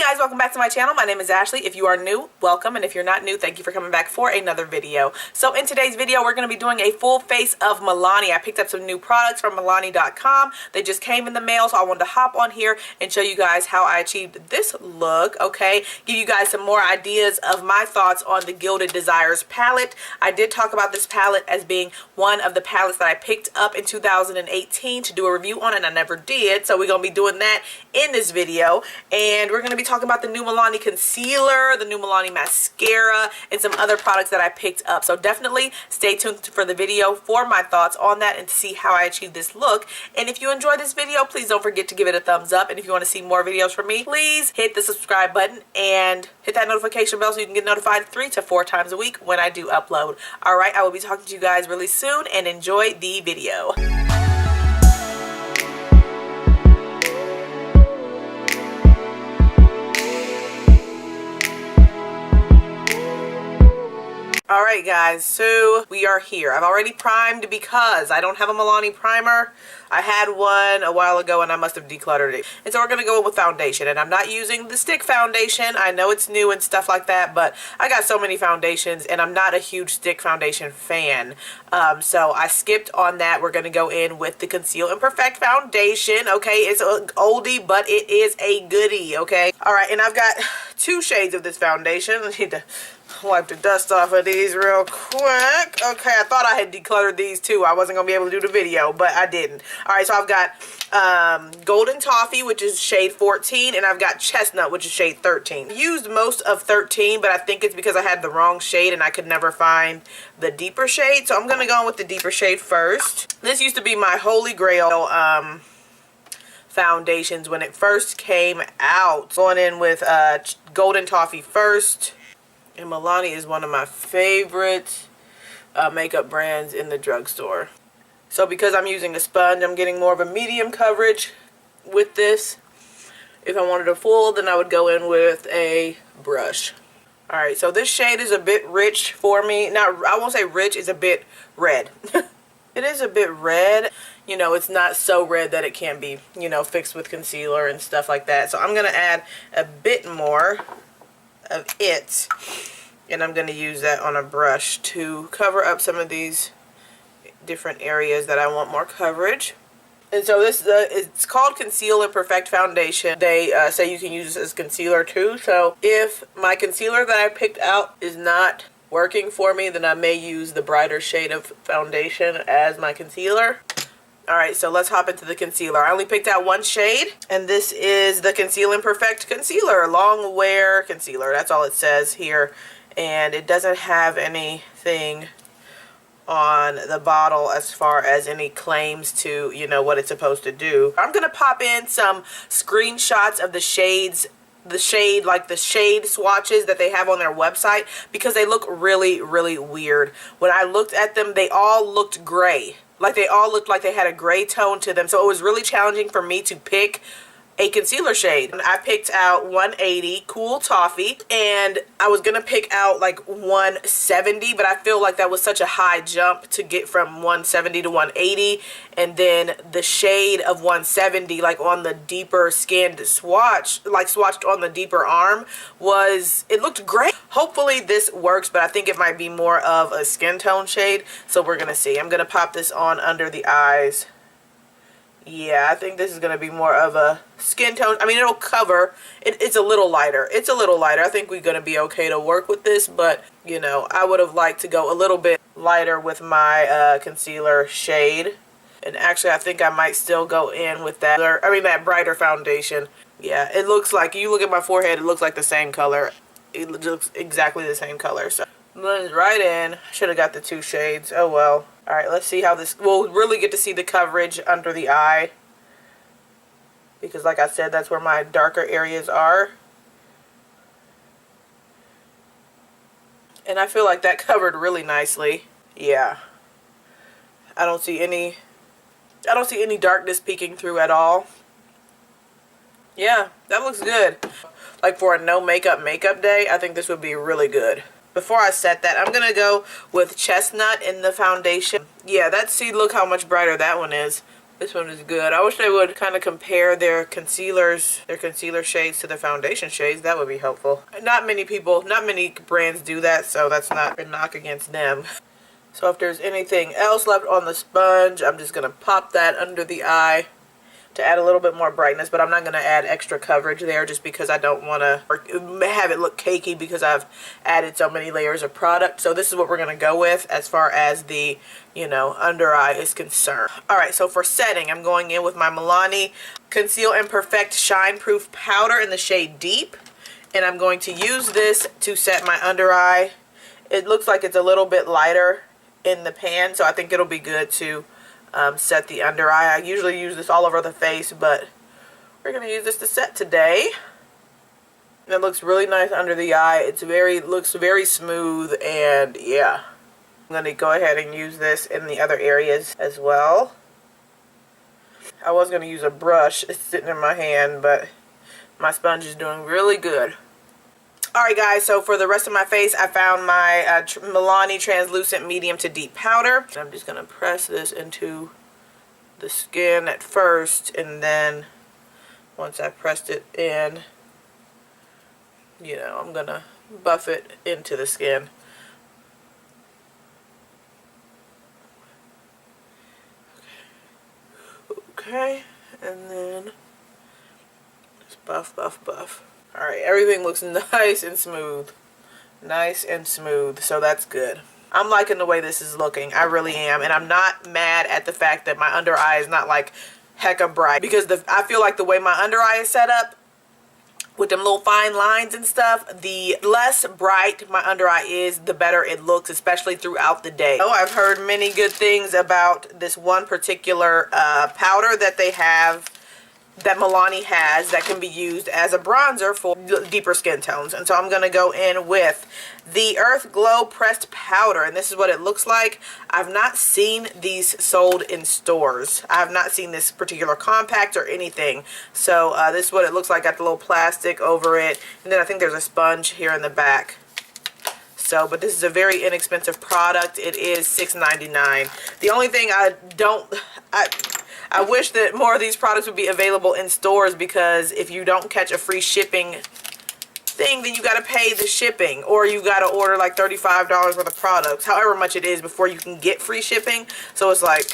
Hi guys, welcome back to my channel. My name is Ashley. If you are new, welcome, and if you're not new, thank you for coming back for another video. So in today's video, we're going to be doing a full face of Milani. I picked up some new products from Milani.com. They just came in the mail, so I wanted to hop on here and show you guys how I achieved this look, okay? Give you guys some more ideas of my thoughts on the Gilded Desires palette. I did talk about this palette as being one of the palettes that I picked up in 2018 to do a review on, and I never did, so we're going to be doing that in this video. And we're going to be talking about the new Milani concealer, the new Milani mascara, and some other products that I picked up. So definitely stay tuned for the video for my thoughts on that and to see how I achieved this look. And if you enjoyed this video, please don't forget to give it a thumbs up. And if you want to see more videos from me, please hit the subscribe button and hit that notification bell so you can get notified 3 to 4 times a week when I do upload. Alright, I will be talking to you guys really soon, and enjoy the video. Alright guys, so we are here. I've already primed because I don't have a Milani primer. I had one a while ago and I must have decluttered it. And so we're going to go in with foundation. And I'm not using the stick foundation. I know it's new and stuff like that, but I got so many foundations and I'm not a huge stick foundation fan. So I skipped on that. We're going to go in with the Conceal and Pefect foundation. Okay, it's an oldie, but it is a goodie, okay? Alright, and I've got 2 shades of this foundation. I need to wipe the dust off of these real quick. Okay, I thought I had decluttered these too. I wasn't going to be able to do the video, but I didn't. Alright, so I've got Golden Toffee, which is shade 14, and I've got Chestnut, which is shade 13. I used most of 13, but I think it's because I had the wrong shade and I could never find the deeper shade. So I'm going to go in with the deeper shade first. This used to be my holy grail foundations when it first came out. Going in with Golden Toffee first. And Milani is one of my favorite makeup brands in the drugstore. So because I'm using a sponge, I'm getting more of a medium coverage with this. If I wanted a full, then I would go in with a brush. Alright, so this shade is a bit rich for me. Now, I won't say rich, it's a bit red. It is a bit red. You know, it's not so red that it can't be, you know, fixed with concealer and stuff like that. So I'm going to add a bit more of it, and I'm going to use that on a brush to cover up some of these different areas that I want more coverage. And so this it's called Conceal and Pefect foundation. They say you can use this as concealer too. So if my concealer that I picked out is not working for me, then I may use the brighter shade of foundation as my concealer. Alright, so let's hop into the concealer. I only picked out 1 shade, and this is the Conceal and Pefect Concealer. Long wear concealer. That's all it says here. And it doesn't have anything on the bottle as far as any claims to, you know, what it's supposed to do. I'm going to pop in some screenshots of the shades, the shade swatches that they have on their website, because they look really, really weird. When I looked at them, they all looked gray. Like, they all looked like they had a gray tone to them. So it was really challenging for me to pick a concealer shade. I picked out 180 Cool Toffee, and I was gonna pick out like 170, but I feel like that was such a high jump to get from 170 to 180. And then the shade of 170, like on the deeper skinned swatch, like swatched on the deeper arm, it looked great. Hopefully this works, but I think it might be more of a skin tone shade, so we're gonna see. I'm gonna pop this on under the eyes. Yeah, I think this is going to be more of a skin tone. I mean, it'll cover. It's a little lighter. It's a little lighter. I think we're going to be okay to work with this, but, you know, I would have liked to go a little bit lighter with my concealer shade. And actually, I think I might still go in with that, that brighter foundation. Yeah, it looks like, you look at my forehead, it looks like the same color. It looks exactly the same color. So, blend right in. Should have got the 2 shades. Oh, well. Alright, let's see how this... We'll really get to see the coverage under the eye, because like I said, that's where my darker areas are. And I feel like that covered really nicely. Yeah. I don't see any darkness peeking through at all. Yeah, that looks good. Like for a no makeup day, I think this would be really good. Before I set that, I'm going to go with Chestnut in the foundation. Yeah, see, look how much brighter that one is. This one is good. I wish they would kind of compare their concealer shades to the foundation shades. That would be helpful. Not many brands do that, so that's not a knock against them. So if there's anything else left on the sponge, I'm just going to pop that under the eye to add a little bit more brightness, but I'm not going to add extra coverage there just because I don't want to have it look cakey because I've added so many layers of product. So this is what we're going to go with as far as the, under eye is concerned. Alright, so for setting, I'm going in with my Milani Conceal and Pefect Shine Proof Powder in the shade Deep. And I'm going to use this to set my under eye. It looks like it's a little bit lighter in the pan, so I think it'll be good to set the under eye. I usually use this all over the face, but we're going to use this to set today. And it looks really nice under the eye. Looks very smooth, and yeah. I'm going to go ahead and use this in the other areas as well. I was going to use a brush. It's sitting in my hand, but my sponge is doing really good. Alright guys, so for the rest of my face, I found my Milani Translucent Medium to Deep Powder. I'm just going to press this into the skin at first, and then once I pressed it in, I'm going to buff it into the skin. Okay, and then just buff, buff, buff. Alright, everything looks nice and smooth. Nice and smooth, so that's good. I'm liking the way this is looking. I really am. And I'm not mad at the fact that my under eye is not like hecka bright. Because I feel like the way my under eye is set up, with them little fine lines and stuff, the less bright my under eye is, the better it looks, especially throughout the day. Oh, I've heard many good things about this one particular powder that they have, that Milani has, that can be used as a bronzer for deeper skin tones. And so I'm going to go in with the Earth Glow Pressed Powder, and this is what it looks like. I've not seen these sold in stores. I have not seen this particular compact or anything. So this is what it looks like. Got the little plastic over it, and then I think there's a sponge here in the back. So, but this is a very inexpensive product. It is $6.99. The only thing I wish that more of these products would be available in stores, because if you don't catch a free shipping thing, then you got to pay the shipping, or you got to order like $35 worth of products, however much it is, before you can get free shipping. So it's like,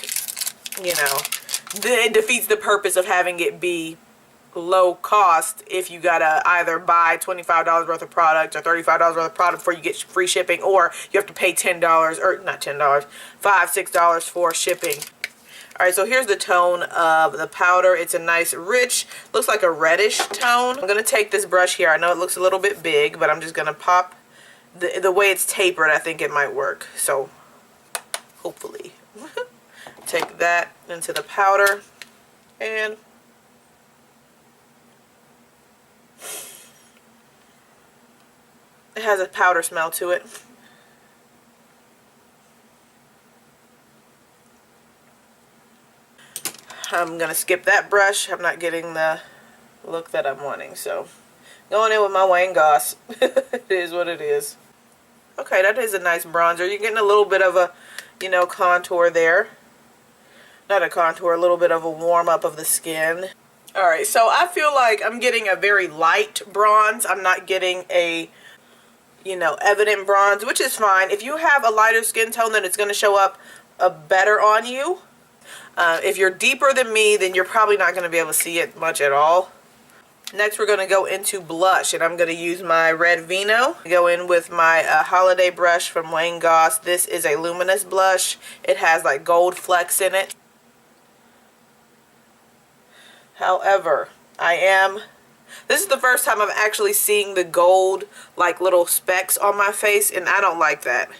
it defeats the purpose of having it be low cost if you got to either buy $25 worth of product or $35 worth of product before you get free shipping, or you have to pay $10, or not $10, $5, $6 for shipping. Alright, so here's the tone of the powder. It's a nice, rich, looks like a reddish tone. I'm going to take this brush here. I know it looks a little bit big, but I'm just going to pop, the way it's tapered, I think it might work. So, hopefully. Take that into the powder, and it has a powder smell to it. I'm going to skip that brush. I'm not getting the look that I'm wanting. So, going in with my Wayne Goss. It is what it is. Okay, that is a nice bronzer. You're getting a little bit of a, contour there. Not a contour, a little bit of a warm up of the skin. Alright, so I feel like I'm getting a very light bronze. I'm not getting a, evident bronze, which is fine. If you have a lighter skin tone, then it's going to show up better on you. If you're deeper than me, then you're probably not going to be able to see it much at all. Next, we're going to go into blush, and I'm going to use my red Vino. Go in with my holiday brush from Wayne Goss. This is a luminous blush. It has like gold flecks in it. However, this is the first time I'm actually seeing the gold like little specks on my face, and I don't like that.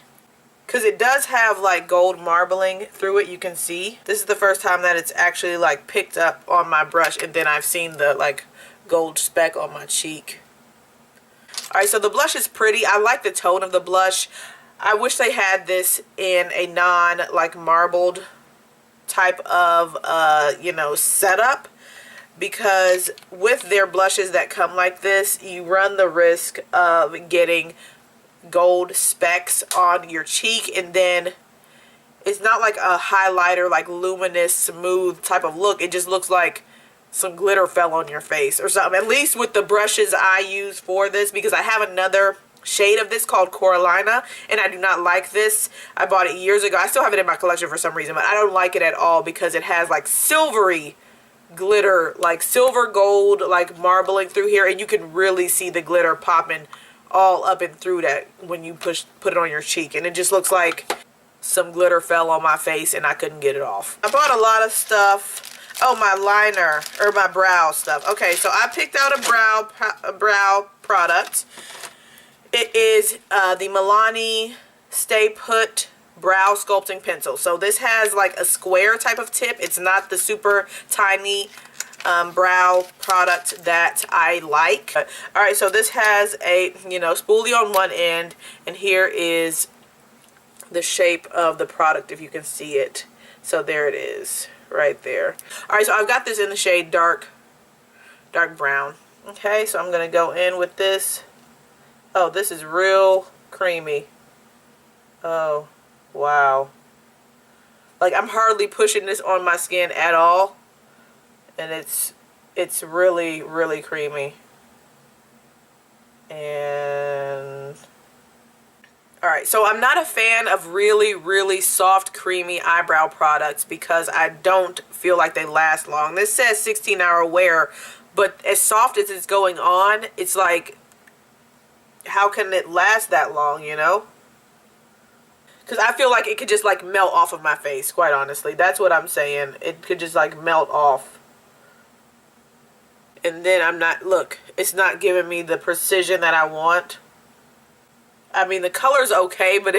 Because it does have like gold marbling through it, you can see. This is the first time that it's actually like picked up on my brush, and then I've seen the like gold speck on my cheek. Alright, so the blush is pretty. I like the tone of the blush. I wish they had this in a non like marbled type of setup, because with their blushes that come like this, you run the risk of getting gold specks on your cheek, and then It's not like a highlighter, like luminous, smooth type of look. It just looks like some glitter fell on your face or something. At least with the brushes I use for this, because I have another shade of this called Coralina, and I do not like this. I bought it years ago. I still have it in my collection for some reason, but I don't like it at all because it has like silvery glitter, like silver gold, like marbling through here, and you can really see the glitter popping all up and through that when you put it on your cheek, and it just looks like some glitter fell on my face and I couldn't get it off. I bought a lot of stuff. Oh, my liner, or my brow stuff. Okay, so I picked out a brow product. It is the Milani Stay Put Brow Sculpting Pencil. So this has like a square type of tip. It's not the super tiny brow product that I like. Alright, so this has a, you know, spoolie on one end, and here is the shape of the product if you can see it. So there it is right there. Alright, so I've got this in the shade dark brown. Okay, so I'm going to go in with this. Oh, this is real creamy. Oh, wow. Like, I'm hardly pushing this on my skin at all. And it's really, really creamy. And alright, so I'm not a fan of really, really soft, creamy eyebrow products because I don't feel like they last long. This says 16-hour wear, but as soft as it's going on, it's like, how can it last that long, you know? Because I feel like it could just like melt off of my face, quite honestly. That's what I'm saying. It could just like melt off. And then I'm not, look, it's not giving me the precision that I want. I mean, the color's okay, but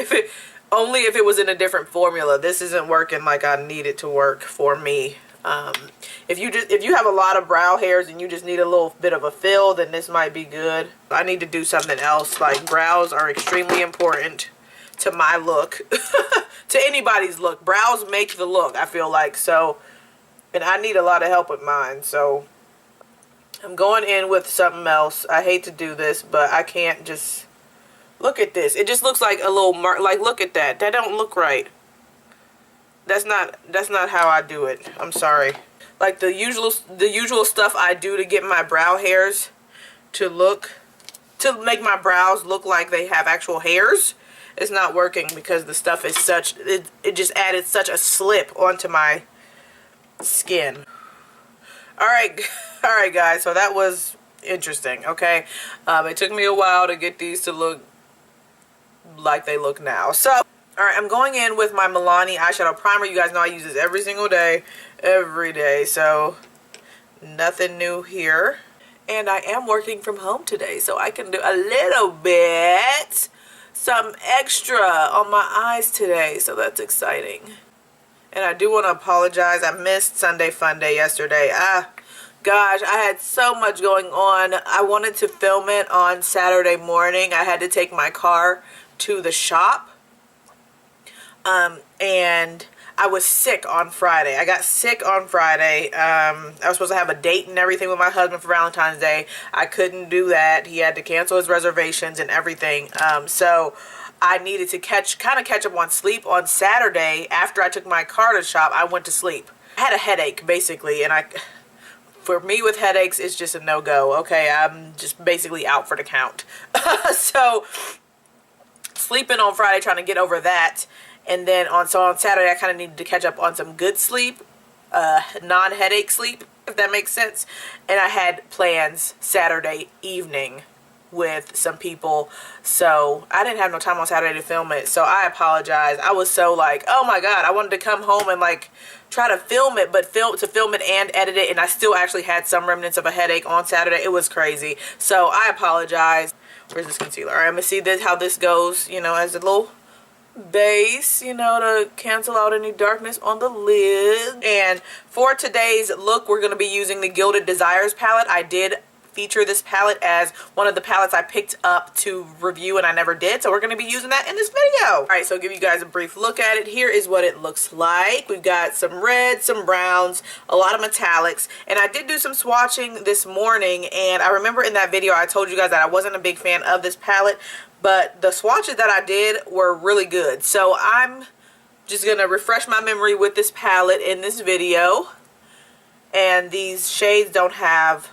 only if it was in a different formula. This isn't working like I need it to work for me. If you have a lot of brow hairs and you just need a little bit of a fill, then this might be good. I need to do something else. Like, brows are extremely important to my look. To anybody's look. Brows make the look, I feel like. So, and I need a lot of help with mine. So, I'm going in with something else. I hate to do this, but I can't just... Look at this. It just looks like a little mark. Like, look at that. That don't look right. That's not how I do it. I'm sorry. Like the usual stuff I do to get my brow hairs to make my brows look like they have actual hairs, it's not working because the stuff is it just added such a slip onto my skin. Alright guys, so that was interesting, okay? It took me a while to get these to look like they look now. So, alright, I'm going in with my Milani eyeshadow primer. You guys know I use this every single day, every day, so nothing new here. And I am working from home today, so I can do a little bit, some extra on my eyes today, so that's exciting. And I do want to apologize. I missed Sunday Fun Day yesterday. Gosh, I had so much going on. I wanted to film it on Saturday morning. I had to take my car to the shop. And I was sick on Friday. I got sick on Friday. I was supposed to have a date and everything with my husband for Valentine's Day. I couldn't do that. He had to cancel his reservations and everything. So I needed to kind of catch up on sleep on Saturday. After I took my car to the shop, I went to sleep. I had a headache, basically, and for me with headaches, it's just a no-go. Okay, I'm just basically out for the count. So sleeping on Friday, trying to get over that. And then on Saturday, I kind of needed to catch up on some good sleep, non-headache sleep, if that makes sense. And I had plans Saturday evening with some people, so I didn't have no time on Saturday to film it. So I apologize. I was so like, oh my god, I wanted to come home and like try to film it, but film it and edit it, and I still actually had some remnants of a headache on Saturday. It was crazy. So I apologize. Where's this concealer? All right, I'm gonna see how this goes, you know, as a little base, you know, to cancel out any darkness on the lid. And for today's look, we're going to be using the Gilded Desires palette. I did feature this palette as one of the palettes I picked up to review and I never did, so we're going to be using that in this video. Alright, so I'll give you guys a brief look at it. Here is what it looks like. We've got some reds, some browns, a lot of metallics, and I did do some swatching this morning, and I remember in that video I told you guys that I wasn't a big fan of this palette, but the swatches that I did were really good. So I'm Just gonna refresh my memory with this palette in this video. And these shades don't have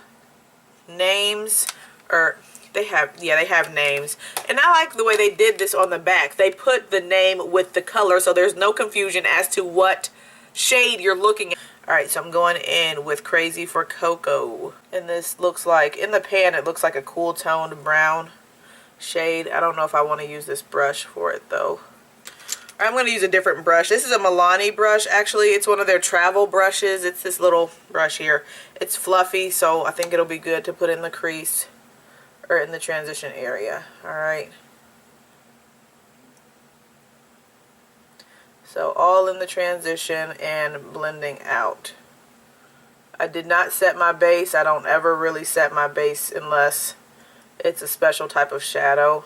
names, or they have names. And I like the way they did this on the back. They put the name with the color, so there's no confusion as to what shade you're looking at. Alright, so I'm going in with Crazy for Cocoa. And this looks like, in the pan, it looks like a cool toned brown shade. I don't know if I want to use this brush for it though. I'm going to use a different brush. This is a Milani brush. Actually, it's one of their travel brushes. It's this little brush here. It's fluffy, so I think it'll be good to put in the crease or in the transition area. Alright. So all in the transition and blending out. I did not set my base. I don't ever really set my base unless it's a special type of shadow.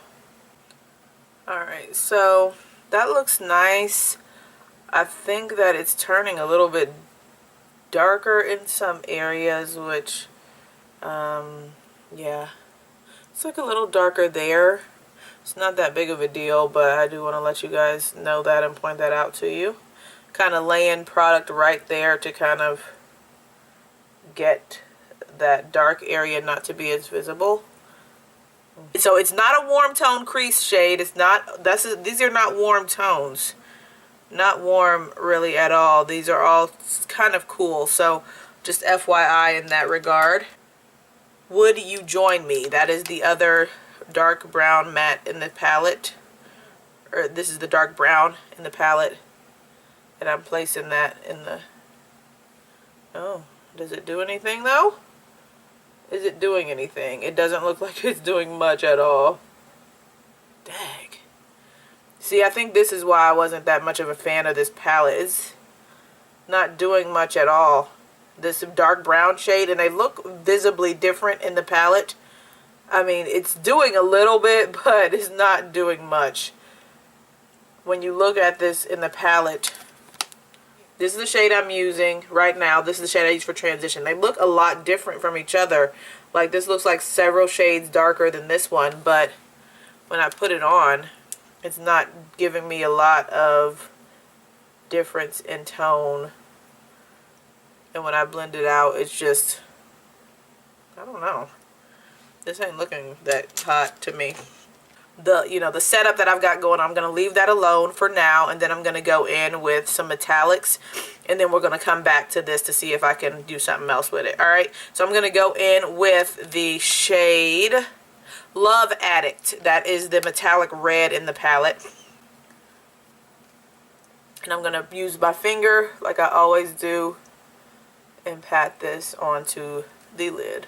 Alright, so that looks nice. I think that it's turning a little bit darker in some areas, which, yeah. It's like a little darker there. It's not that big of a deal, but I do want to let you guys know that and point that out to you. Kind of laying product right there to kind of get that dark area not to be as visible. So it's not a warm tone crease shade. It's not, these are not warm tones. Not warm really at all. These are all kind of cool. So just FYI in that regard. Would You Join Me? That is the other dark brown matte in the palette. Or this is the dark brown in the palette. And I'm placing that in the... Oh, does it do anything though? Is it doing anything? It doesn't look like it's doing much at all. Dang. See, I think this is why I wasn't that much of a fan of this palette. It's not doing much at all. This dark brown shade, and they look visibly different in the palette. I mean, it's doing a little bit, but it's not doing much. When you look at this in the palette, this is the shade I'm using right now. This is the shade I use for transition. They look a lot different from each other. Like, this looks like several shades darker than this one, but when I put it on, it's not giving me a lot of difference in tone. And when I blend it out, it's just, I don't know. This ain't looking that hot to me. The setup that I've got going, I'm going to leave that alone for now, and then I'm going to go in with some metallics, and then we're going to come back to this to see if I can do something else with it. Alright, so I'm going to go in with the shade Love Addict. That is the metallic red in the palette. And I'm going to use my finger, like I always do, and pat this onto the lid.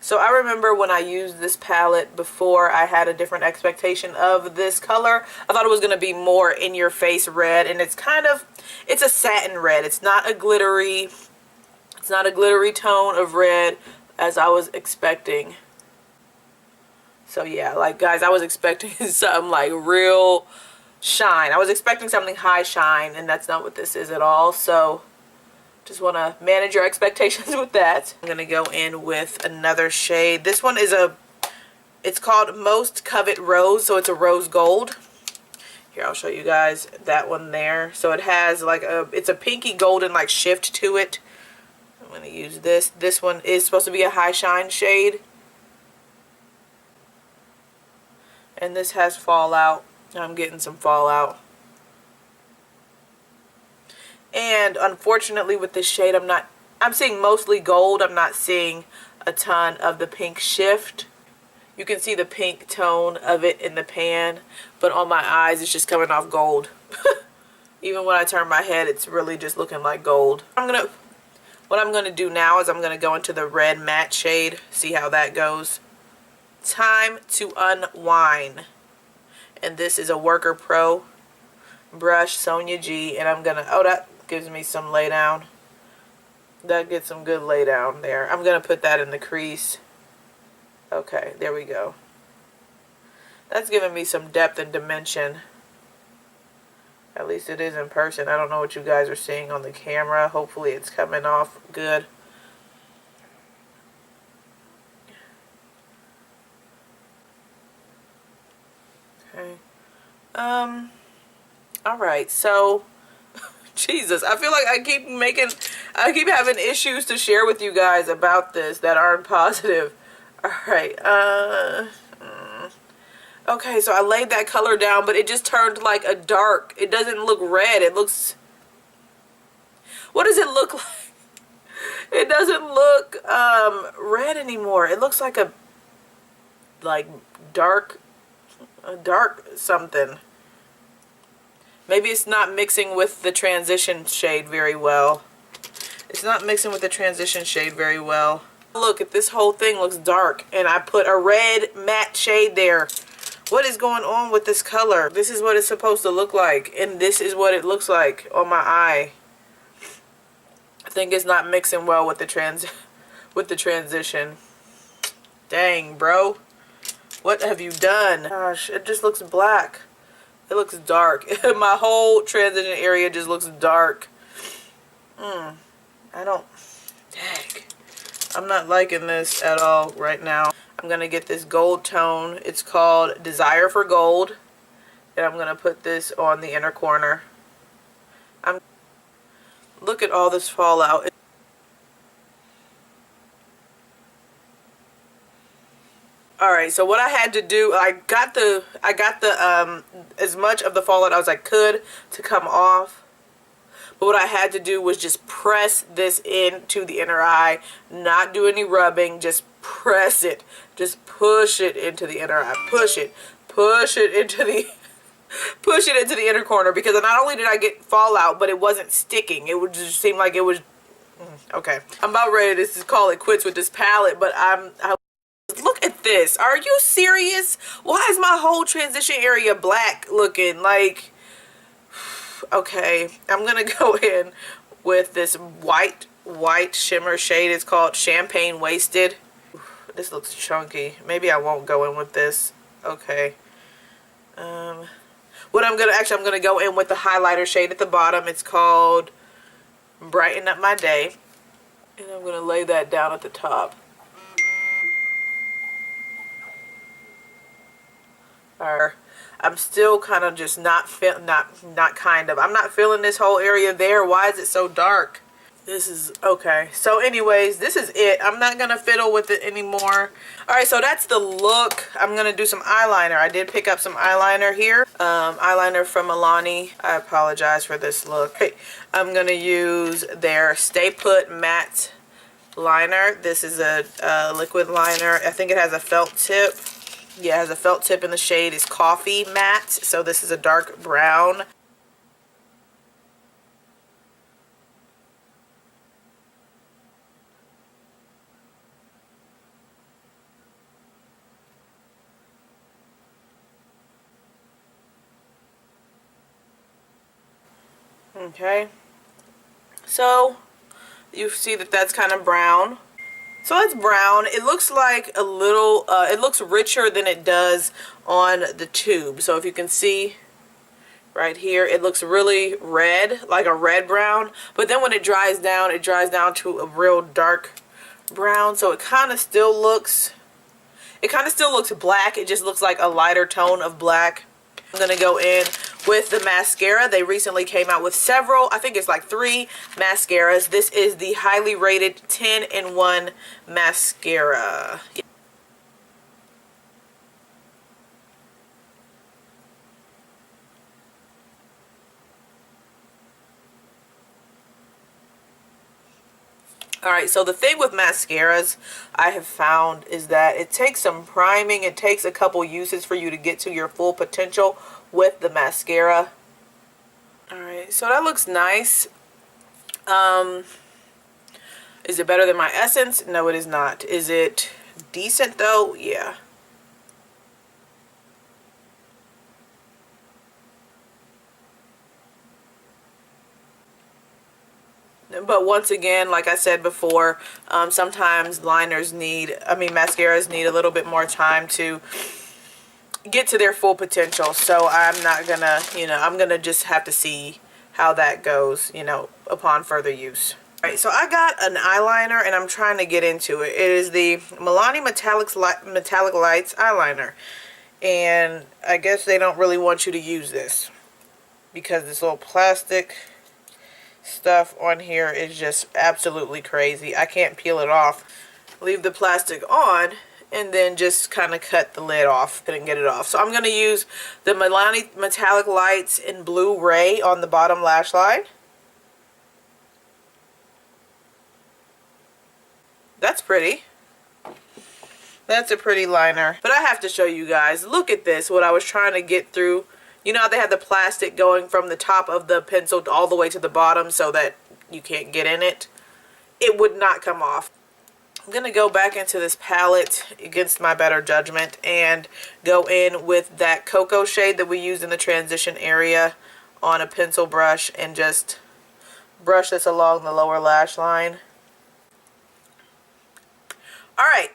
So I remember when I used this palette before, I had a different expectation of this color. I thought it was going to be more in your face red, and it's a satin red. It's not a glittery tone of red as I was expecting. So yeah, like guys, I was expecting something like real shine. I was expecting something high shine, and that's not what this is at all. So just want to manage your expectations with that. I'm going to go in with another shade. This one is it's called Most Covet Rose, so it's a rose gold. Here, I'll show you guys that one there. So it has like it's a pinky golden like shift to it. I'm going to use this. This one is supposed to be a high shine shade. And this has fallout. I'm getting some fallout. And unfortunately with this shade, I'm seeing mostly gold. I'm not seeing a ton of the pink shift. You can see the pink tone of it in the pan, but on my eyes it's just coming off gold. Even when I turn my head, it's really just looking like gold. What I'm gonna do now is I'm gonna go into the red matte shade, see how that goes. Time to Unwind. And this is a Worker Pro brush, Sonia G, and I'm gonna, oh, that gives me some lay down. That gets some good lay down there. I'm gonna put that in the crease. Okay, there we go. That's giving me some depth and dimension. At least it is in person. I don't know what you guys are seeing on the camera. Hopefully it's coming off good. Okay. All right, so Jesus, I feel like I keep having issues to share with you guys about this that aren't positive. All right, okay, so I laid that color down, but it just turned like a dark. It doesn't look red. It looks, what does it look like? It doesn't look red anymore. It looks like a dark something. Maybe it's not mixing with the transition shade very well. It's not mixing with the transition shade very well. Look, at this whole thing looks dark, and I put a red matte shade there. What is going on with this color? This is what it's supposed to look like, and this is what it looks like on my eye. I think it's not mixing well with the transition. Dang, bro. What have you done? Gosh, it just looks black. It looks dark. My whole transition area just looks dark. Dang. I'm not liking this at all right now. I'm going to get this gold tone. It's called Desire for Gold. And I'm going to put this on the inner corner. Look at all this fallout. Alright, so what I had to do, I got the as much of the fallout as I could to come off. But what I had to do was just press this into the inner eye, not do any rubbing, just press it. Just push it into the inner eye. Push it into the push it into the inner corner, because not only did I get fallout, but it wasn't sticking. It would just seem like it was okay. I'm about ready to call it quits with this palette, but look at this. Are you serious? Why is my whole transition area black looking? Like, okay, I'm gonna go in with this white shimmer shade. It's called Champagne Wasted. This looks chunky. Maybe I won't go in with this. Okay. I'm gonna go in with the highlighter shade at the bottom. It's called Brighten Up My Day, and I'm gonna lay that down at the top. I'm still kind of just I'm not feeling this whole area there. Why is it so dark? This is okay. So anyways, this is it. I'm not gonna fiddle with it anymore. Alright, so that's the look. I'm gonna do some eyeliner. I did pick up some eyeliner here. Eyeliner from Milani. I apologize for this look. I'm gonna use their Stay Put matte liner. This is a liquid liner. I think it has a felt tip. Yeah, it has a felt tip, in the shade is Coffee Matte. So this is a dark brown. Okay. So you see that that's kind of brown. So that's brown. It looks like a little, it looks richer than it does on the tube. So if you can see right here, it looks really red, like a red brown. But then when it dries down to a real dark brown. So it kind of still looks black. It just looks like a lighter tone of black. I'm going to go in with the mascara. They recently came out with several, I think it's like 3 mascaras. This is the highly rated 10-in-1 mascara. Alright, so the thing with mascaras I have found is that it takes some priming. It takes a couple uses for you to get to your full potential with the mascara. Alright, so that looks nice. Is it better than my Essence? No, it is not. Is it decent though? Yeah. But once again, like I said before, sometimes mascaras need a little bit more time to get to their full potential. So I'm not gonna, I'm gonna just have to see how that goes, upon further use. Alright, so I got an eyeliner and I'm trying to get into it. It is the Milani Metallic Lights eyeliner. And I guess they don't really want you to use this because this little plastic stuff on here is just absolutely crazy. I can't peel it off. Leave the plastic on and then just kind of cut the lid off. Couldn't get it off. So I'm going to use the Milani Metallic Lights in Blue Ray on the bottom lash line. That's pretty. That's a pretty liner. But I have to show you guys. Look at this. What I was trying to get through. You know how they had the plastic going from the top of the pencil all the way to the bottom so that you can't get in it? It would not come off. I'm going to go back into this palette against my better judgment and go in with that cocoa shade that we used in the transition area on a pencil brush and just brush this along the lower lash line. Alright,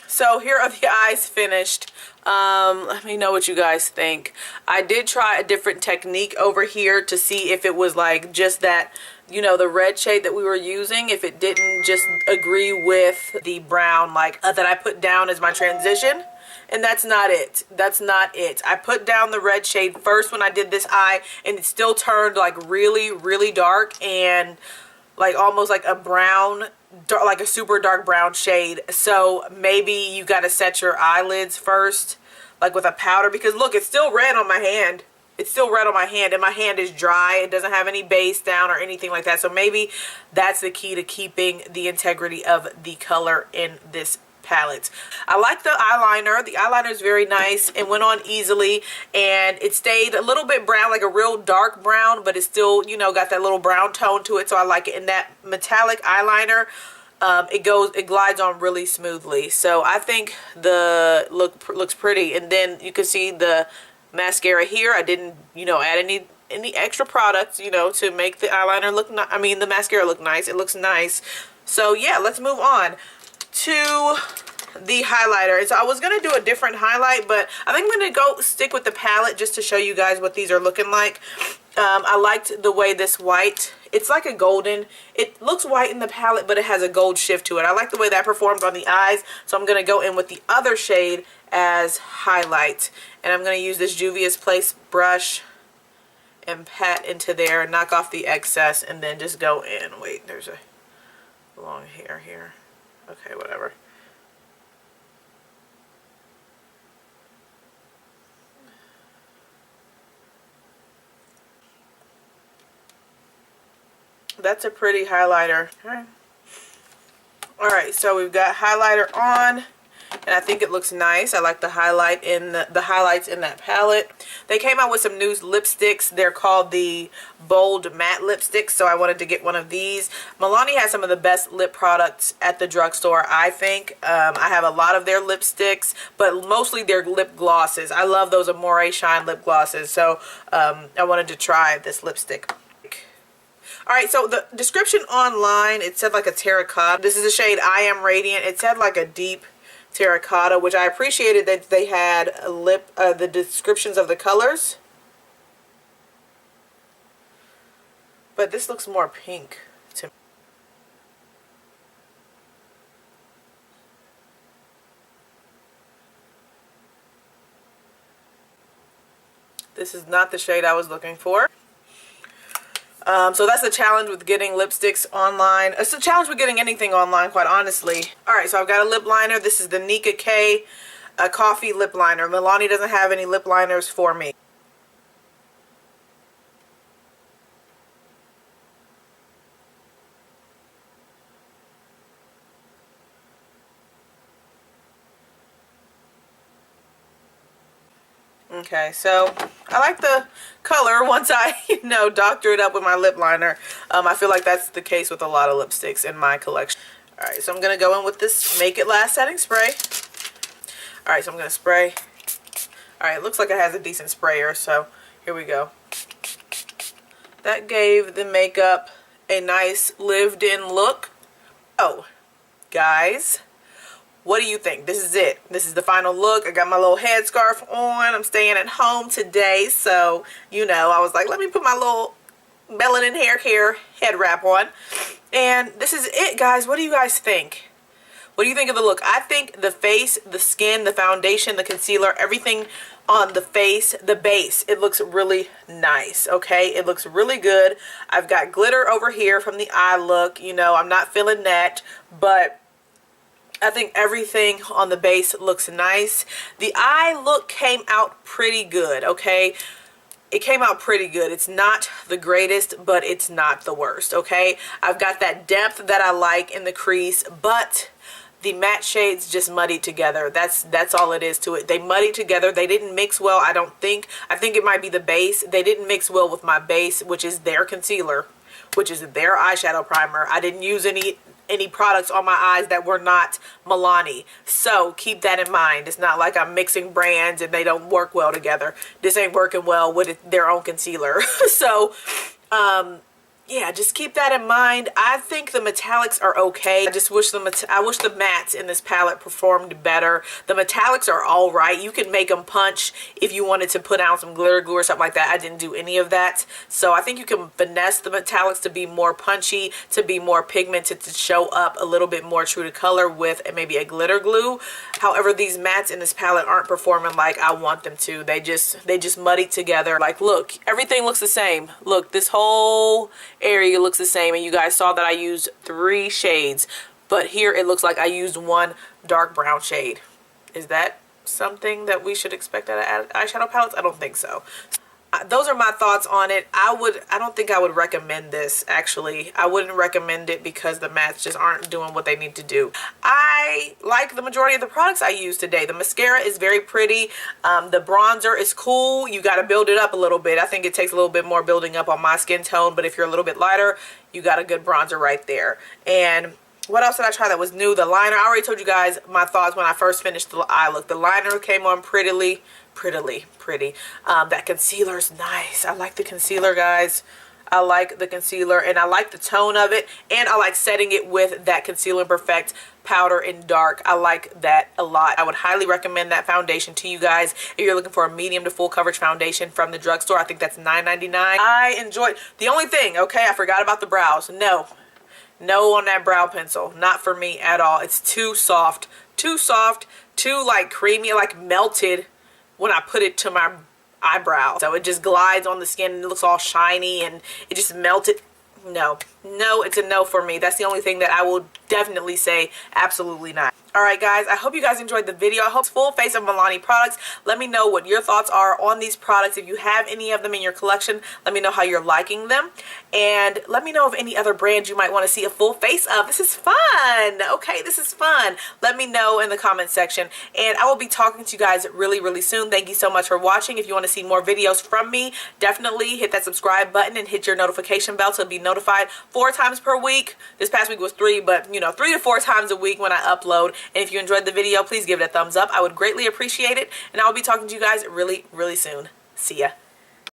so here are the eyes finished. Let me know what you guys think. I did try a different technique over here to see if it was like just that, you know, the red shade that we were using, if it didn't just agree with the brown like that I put down as my transition. And that's not it. That's not it. I put down the red shade first when I did this eye and it still turned like really, really dark and like almost like a brown, like a super dark brown shade. So maybe you got to set your eyelids first, like with a powder, because look, it's still red on my hand. It's still red on my hand and my hand is dry. It doesn't have any base down or anything like that. So maybe that's the key to keeping the integrity of the color in this palette. I like the eyeliner. The eyeliner is very nice and went on easily, and it stayed a little bit brown, like a real dark brown, but it's still, you know, got that little brown tone to it, so I like it. And that metallic eyeliner, it glides on really smoothly. So I think the look looks pretty. And then you can see the mascara here. I didn't, you know, add any extra products, you know, to make the eyeliner look the mascara look nice. It looks nice. So yeah, let's move on to the highlighter. And so I was going to do a different highlight, but I think I'm going to go stick with the palette just to show you guys what these are looking like. I liked the way this white, it's like a golden, it looks white in the palette, but it has a gold shift to it. I like the way that performs on the eyes, so I'm going to go in with the other shade as highlight. And I'm going to use this Juvia's Place brush and pat into there, knock off the excess, and then just go in. Wait, there's a long hair here. Okay, whatever. That's a pretty highlighter. Alright, so we've got highlighter on, and I think it looks nice. I like the highlight in the highlights in that palette. They came out with some new lipsticks. They're called the Bold Matte Lipsticks, so I wanted to get one of these. Milani has some of the best lip products at the drugstore, I think. I have a lot of their lipsticks, but mostly their lip glosses. I love those Amore Shine lip glosses, so I wanted to try this lipstick. Alright, so the description online, it said like a terracotta. This is the shade I Am Radiant. It said like a deep terracotta, which I appreciated that they had the descriptions of the colors. But this looks more pink to me. This is not the shade I was looking for. So that's the challenge with getting lipsticks online. It's a challenge with getting anything online, quite honestly. Alright, so I've got a lip liner. This is the Nika K Coffee lip liner. Milani doesn't have any lip liners for me. Okay, so I like the color once I, you know, doctor it up with my lip liner. I feel like that's the case with a lot of lipsticks in my collection. Alright, so I'm going to go in with this Make It Last setting spray. Alright, so I'm going to spray. Alright, it looks like it has a decent sprayer, so here we go. That gave the makeup a nice lived-in look. Oh, guys, what do you think? This is it. This is the final look. I got my little headscarf on. I'm staying at home today, so, you know, I was like, let me put my little melanin hair care head wrap on. And this is it, guys. What do you guys think? What do you think of the look? I think the face, the skin, the foundation, the concealer, everything on the face, the base, it looks really nice, okay? It looks really good. I've got glitter over here from the eye look. You know, I'm not feeling that, but I think everything on the base looks nice. The eye look came out pretty good, okay? It came out pretty good. It's not the greatest, but it's not the worst, okay? I've got that depth that I like in the crease, but the matte shades just muddied together. That's all it is to it. They muddied together. They didn't mix well, I don't think. I think it might be the base. They didn't mix well with my base, which is their concealer, which is their eyeshadow primer. I didn't use any products on my eyes that were not Milani. So keep that in mind. It's not like I'm mixing brands and they don't work well together. This ain't working well with their own concealer. So yeah, just keep that in mind. I think the metallics are okay. I just wish the mattes in this palette performed better. The metallics are all right. You can make them punch if you wanted to put on some glitter glue or something like that. I didn't do any of that. So I think you can finesse the metallics to be more punchy, to be more pigmented, to show up a little bit more true to color with maybe a glitter glue. However, these mattes in this palette aren't performing like I want them to. They just muddy together. Like, look, everything looks the same. Look, this whole area looks the same, and you guys saw that I used 3 shades, but here it looks like I used 1 dark brown shade. Is that something that we should expect out of eyeshadow palettes? I don't think so. Those are my thoughts on it. I don't think I would recommend this, actually. I wouldn't recommend it because the mattes just aren't doing what they need to do. I like the majority of the products I used today. The mascara is very pretty. The bronzer is cool. You got to build it up a little bit. I think it takes a little bit more building up on my skin tone, but if you're a little bit lighter, you got a good bronzer right there. And what else did I try that was new? The liner. I already told you guys my thoughts when I first finished the eye look. The liner came on pretty. That concealer is nice. I like the concealer, guys. I like the concealer, and I like the tone of it, and I like setting it with that Conceal and Perfect powder in dark. I like that a lot. I would highly recommend that foundation to you guys if you're looking for a medium to full coverage foundation from the drugstore. I think that's $9.99. I enjoyed. The only thing, okay, I forgot about the brows. No on that brow pencil. Not for me at all. It's too soft, too like creamy, like melted when I put it to my eyebrow. So it just glides on the skin and it looks all shiny and it just melted. No, it's a no for me. That's the only thing that I will definitely say absolutely not. Alright guys, I hope you guys enjoyed the video. I hope it's full face of Milani products. Let me know what your thoughts are on these products. If you have any of them in your collection, let me know how you're liking them. And let me know of any other brands you might want to see a full face of. This is fun. Okay, this is fun. Let me know in the comment section. And I will be talking to you guys really soon. Thank you so much for watching. If you want to see more videos from me, definitely hit that subscribe button and hit your notification bell to be notified 4 times per week. This past week was 3, but you know, 3 to 4 times a week when I upload. And if you enjoyed the video, please give it a thumbs up. I would greatly appreciate it. And I will be talking to you guys really soon. See ya.